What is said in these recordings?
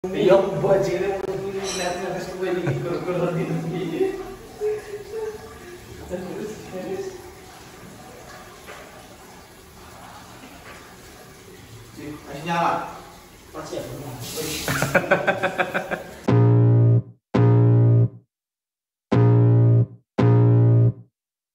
Iya, bajingan lihatnya ke sekolah di kur-kur di sini. Masih nyala. Masih ya.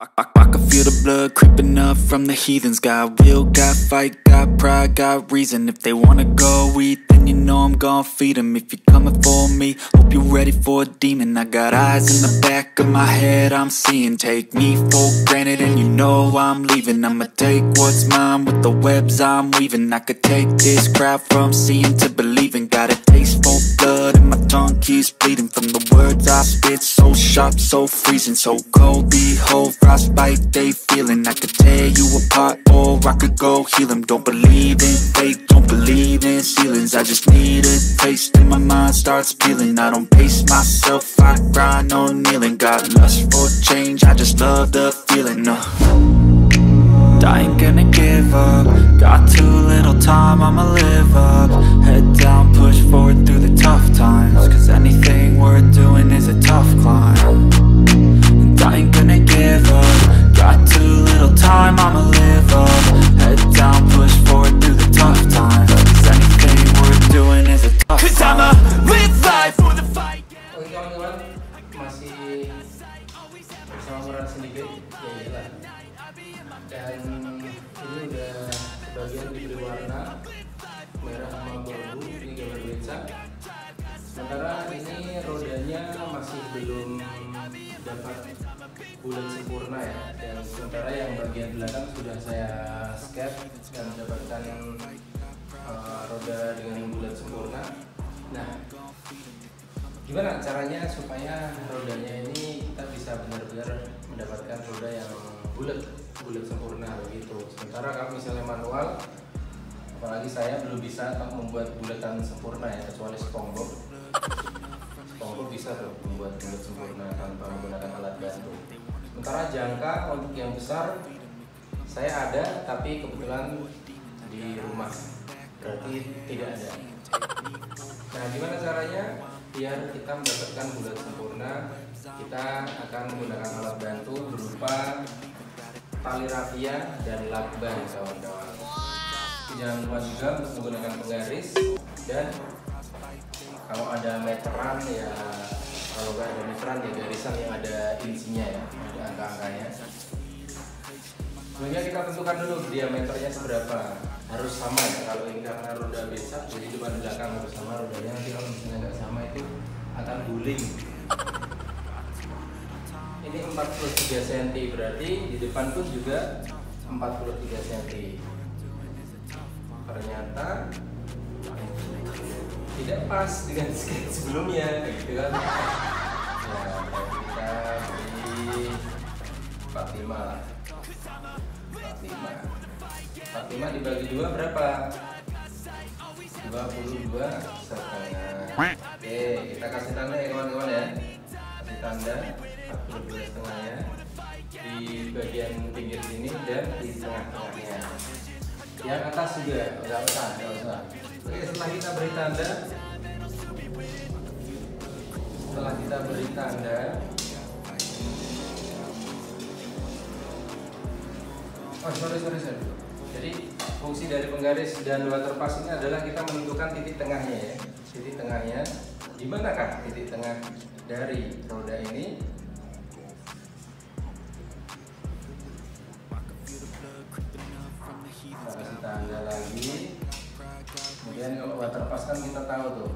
I can feel the blood creeping up from the heathens. Got will, got fight, got pride, got reason. If they wanna go eat, then you know I'm gon' feed them. If you're coming for me, hope you're ready for a demon. I got eyes in the back of my head, I'm seeing. Take me for granted and you know I'm leaving. I'ma take what's mine with the webs I'm weaving. I could take this crowd from seeing to believing. Got a taste for blood and my tongue keeps bleeding. From the words I spit, so sharp, so freezing. So cold, behold, frostbite they feeling. I could tear you apart or I could go heal them. Don't believe in fate, don't believe in ceilings. I just need a taste and my mind starts peeling. I don't pace myself, I grind on kneeling. Got lust for change, I just love the feeling. I ain't gonna give up. Got too little time, I'ma live up. Head down, push forward through the tough times. Cause anything worth doing is a tough climb. And I ain't gonna give up. Got too little time, I'ma live up. Head down, push forward through the tough times. Cause anything worth doing is a tough climb. Cause I'ma live life for the fight. Oke kawan-kawan, masih bersama Mural Syndicate, ya iyalah. Dan ini udah sebagian diberi warna merah sama abu-abu, ini gambar becak. Sementara ini rodanya masih belum dapat bulat sempurna ya. Dan sementara yang bagian belakang sudah saya sketch dan mendapatkan roda dengan bulat sempurna. Nah, gimana caranya supaya rodanya ini kita bisa benar-benar mendapatkan roda yang bulat sempurna begitu. Sementara kalau misalnya manual, apalagi saya belum bisa membuat bulatan sempurna ya, kecuali SpongeBob bisa tuh membuat bulat sempurna tanpa menggunakan alat bantu. Sementara jangka untuk yang besar saya ada, tapi kebetulan di rumah, berarti tidak ada. Nah, gimana caranya biar kita mendapatkan bulat sempurna? Kita akan menggunakan alat bantu berupa tali rafia dan lakban, kawan-kawan. Jangan lupa juga untuk menggunakan penggaris, dan kalau ada meteran ya, kalau nggak ada meteran ya garisan yang ada insinya ya, ada angka-angkanya. Sebenarnya kita tentukan dulu diameternya seberapa, harus sama ya. Kalau ini karena roda becak, jadi depan belakang harus sama rodanya. Nanti kalau misalnya nggak sama itu akan guling. Ini 43 cm, berarti di depan pun juga 43 cm. Ternyata tidak pas dengan sketch sebelumnya, gitu kan? Nah, kita beri 45 lah. 45 dibagi 2 berapa? 22 setengah. Oke, kita kasih tanda ya kawan-kawan ya. Kasih tanda 42 setengahnya di bagian pinggir sini dan di tengah-tengahnya. Yang atas juga nggak usah. Oke, setelah kita beri tanda, sorry. Jadi fungsi dari penggaris dan waterpass ini adalah kita menentukan titik tengahnya ya. Titik tengahnya, di manakah titik tengah dari roda ini? Kita kasih tanda lagi. Kemudian kalau waterpass kan kita tahu tuh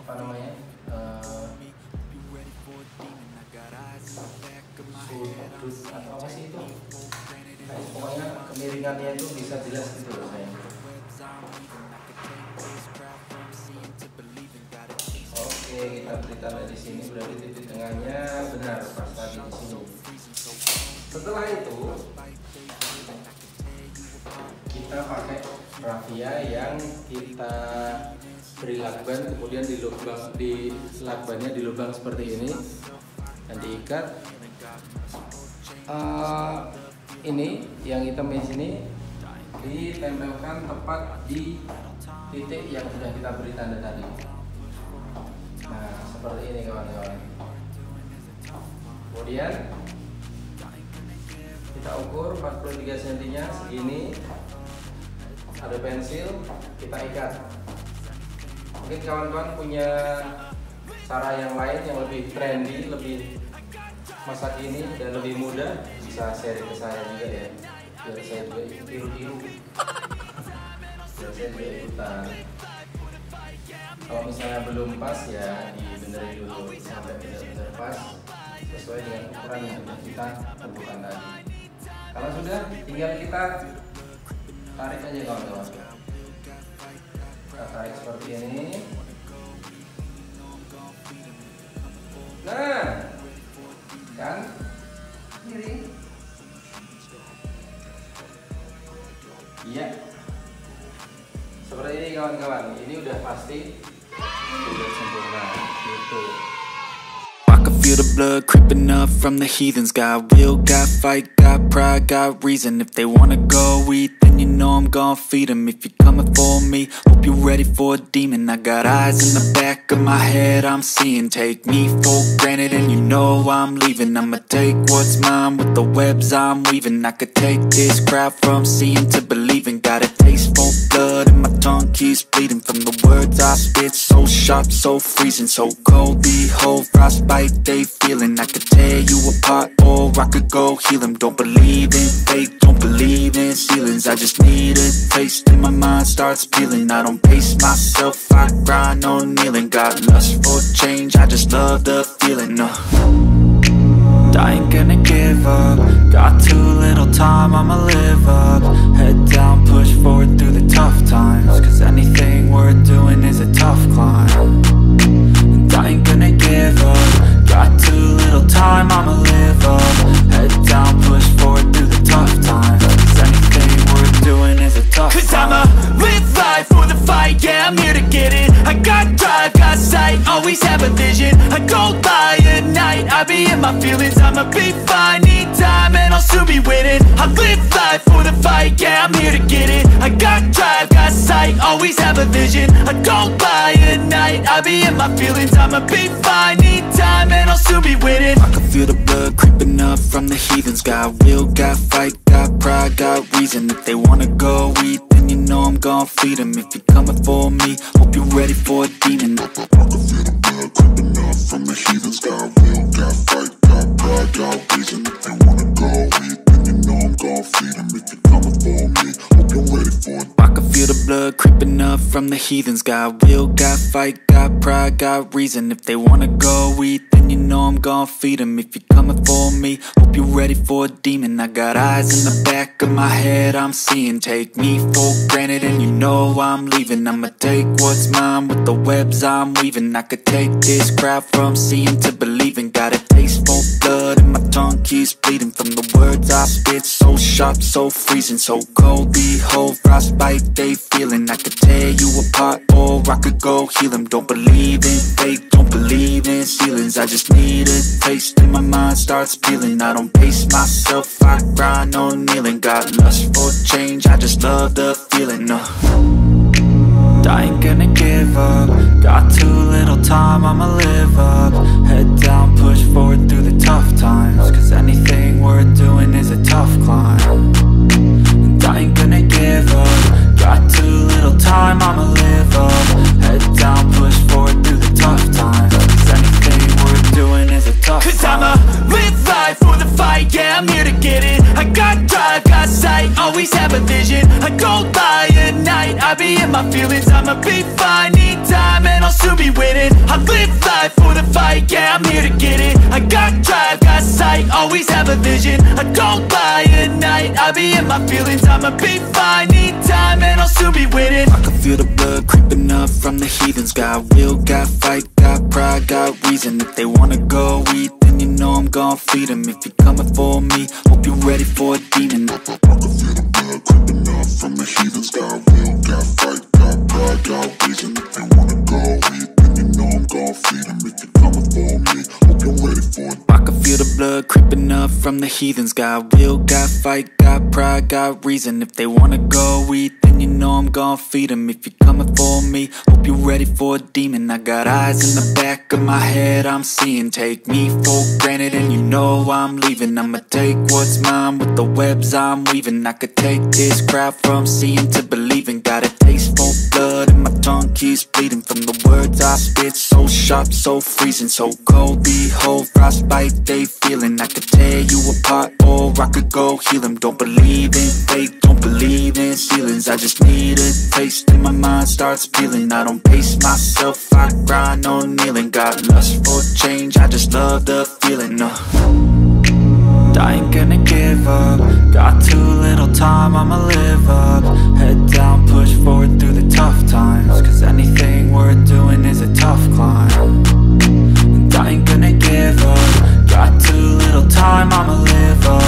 apa namanya, sudut atau apa sih itu? Nah, pokoknya kemiringannya itu bisa jelas gitu loh saya. Oke, kita beri tanda di sini, berarti titik tengahnya benar pas tadi di sini. Setelah itu kita pakai rafia yang kita beri lakban, kemudian di lakbannya dilubang seperti ini dan diikat. Ini yang hitam di sini ditempelkan tepat di titik yang sudah kita beri tanda tadi. kawan-kawan. Kemudian kita ukur 43 cm nya segini. Ada pensil, kita ikat. Mungkin kawan-kawan punya cara yang lain yang lebih trendy, lebih masa kini dan lebih mudah, bisa share ke saya juga ya, biar saya juga tiru-tiru, biar saya juga ikutan. Kalau misalnya belum pas ya dibenerin dulu sampai benar-benar pas sesuai dengan ukuran yang sudah kita tentukan tadi. Kalau sudah, tinggal kita tarik aja kawan-kawan. Kita tarik seperti ini. Nah, kan miring. Iya, seperti ini kawan-kawan. Ini udah pasti udah sempurna gitu. I can feel the blood creeping up from the heathens. Got will, got fight, got pride, got reason. If they wanna go eat, then you know I'm gon' feed them. If you're coming for me, hope you're ready for a demon. I got eyes in the back of my head, I'm seeing. Take me for granted and you know I'm leaving. I'ma take what's mine with the webs I'm weaving. I could take this crowd from seeing to believing. Got a taste for blood and my tongue keeps bleeding. From the words I spit, so sharp, so freezing, so cold. Behold, frostbite they feeling. I could tear you apart or I could go heal them. Don't believe in fate, don't believe in ceilings. I just need a taste and my mind starts peeling. I don't pace myself, I grind on kneeling. Got lust for change, I just love the feeling. I ain't gonna give up. Got too little time, I'ma live up. Head down, push forward through the tough times. Cause anything worth doing is a tough climb. And I ain't gonna give up. Got too little time, I'ma live up. Head down, push forward through the tough times. Cause anything worth doing is a tough climb. Cause I'ma live life for the fight, yeah, I'm here to get it. I got drive, got sight, always have a vision. I go by at night, I be in my feelings. I'ma be fine, need time and I'll soon be winning. I live life for the fight, yeah, I'm here to get it. I got drive, got sight, always have a vision. I go by at night, I be in my feelings. I'ma be fine, need time and I'll soon be winning. I can feel the blood creeping up from the heathens. Got will, got fight, got pride, got reason. If they wanna go eat, then you know I'm gon' feed them. If you're coming for me, hope you're ready for a demon. I can feel the blood creeping up from the heathens. Got will, got fight, got pride, got reason. If they wanna go eat, then you know I'm gon' feed them. If you're coming for me, hope you're ready for it. I can feel the blood creeping up from the heathens. Got will, got fight, got pride, got reason. If they wanna go eat, then you know I'm gon' feed them. If you're coming for me, hope you're ready for a demon. I got eyes in the back of my head, I'm seeing. Take me for granted and you know I'm leaving. I'ma take what's mine with the webs I'm weaving. I could take this crowd from seeing to believing. Got a taste for blood and my tongue keeps bleeding. From the words I spit, so sharp, so freezing, so cold. Behold, frostbite they feeling. I could tear you apart or I could go heal them. Don't believe in fate, don't believe in ceilings. I just need a taste and my mind starts peeling. I don't pace myself, I grind on kneeling. Got lust for change, I just love the feeling. I ain't gonna give up. Got too little time, I'ma live up. Head down, push forward through the tough times. Cause anything worth doing is a tough climb. And I ain't gonna give up. Got too little time, I'ma live up. Head down, push forward through the tough times. Cause anything worth doing is a tough climb. Cause I'ma live life for the fight, yeah, I'm here to get it. I got drive, got sight, always have a vision. I go by at night, I be in my feelings. I'ma be fine, need time and I'll soon be winning. I live life for the fight, yeah, I'm here to get it. I got drive, got sight, always have a vision. I go by at night, I be in my feelings. I'ma be fine, need time and I'll soon be winning. I can feel the blood creeping up from the heathens. Got will, got fight, got pride, got reason. If they wanna go eat, then you know I'm gon' feed them. If you're coming for me, hope you're ready for a demon. I can feel the blood creeping up from the heathens. Got will, got fight, got pride, got reason. If they wanna go eat, then you know I'm gon' feed them. If you're coming for me, hope you're ready for it. I can feel the blood blood creeping up from the heathens. Got will, got fight, got pride, got reason. If they wanna go eat, then you know I'm gon' feed them. If you're coming for me, hope you're ready for a demon. I got eyes in the back of my head, I'm seeing. Take me for granted and you know I'm leaving. I'ma take what's mine with the webs I'm weaving. I could take this crowd from seeing to believing. Got a taste for blood and my tongue keeps bleeding from the words I spit. So sharp, so freezing, so cold. Behold, frostbite they feeling. I could tear you apart or I could go heal them. Don't believe in fate, don't believe in ceilings. I just need a taste and my mind starts peeling. I don't pace myself, I grind on kneeling. Got lust for change, I just love the feeling. I ain't gonna give up. Got too little time, I'ma live up. Head down, push forward through the tough times. Cause anything worth doing is a tough climb. And I ain't gonna give up. Got too little time, I'ma live up.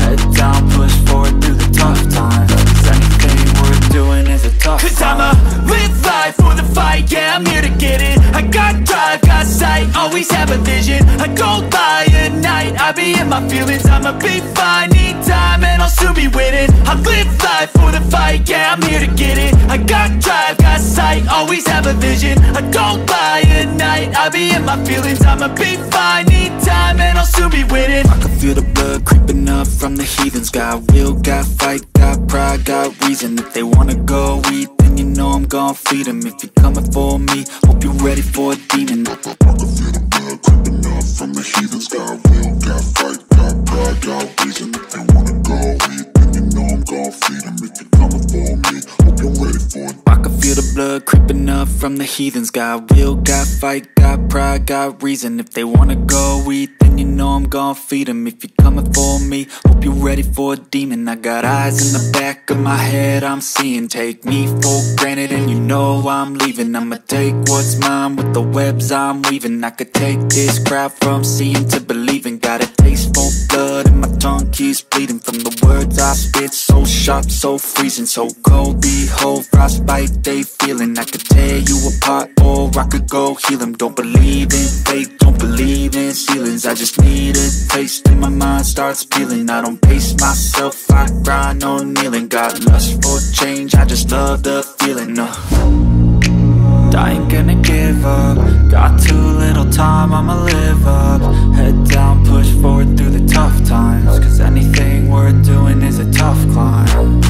Head down, push forward through the tough times. Cause anything worth doing is a tough climb. Cause I'ma live life for the fight, yeah, I'm here to get it. I got drive, got sight, always have a vision. I don't lie at night, I be in my feelings. I'ma be fine, need time and I'll soon be winning. I live life for the fight, yeah, I'm here to get it. I got drive, got sight, always have a vision. I don't lie at night, I be in my feelings. I'ma be fine, need time and I'll soon be winning. I can feel the blood creeping up from the heathens. Got will, got fight, got pride, got reason. If they wanna go eat, then you know I'm gon' feed them. If you're coming for me, hope you're ready for a demon. I can feel the blood creeping up from the heathens. Got will, got fight, got pride, got reason. If they wanna go eat, then you know I'm gon' feed them. If you're coming for me, hope you're ready for it. I can feel the blood creeping up from the heathens. Got will, got fight, got pride, got reason. If they wanna go eat, then you know I'm gon' feed them. If you're coming for me, hope you're ready for a demon. I got eyes in the back of my head, I'm seeing. Take me for granted and you know I'm leaving. I'ma take what's mine with the webs I'm weaving. I could take this crowd from seeing to believing. Got a taste for blood and my tongue keeps bleeding from the words I spit. So sharp, so freezing, so cold. Behold, frostbite they feeling. I could tear you apart or I could go heal them. Don't believe in fate, don't believe in ceilings. I just need a taste and my mind starts peeling. I don't pace myself, I grind on kneeling. Got lust for change, I just love the feeling. I ain't gonna give up. Got too little time, I'ma live up. Head down, push forward through the tough times. Cause anything worth doing is a tough climb.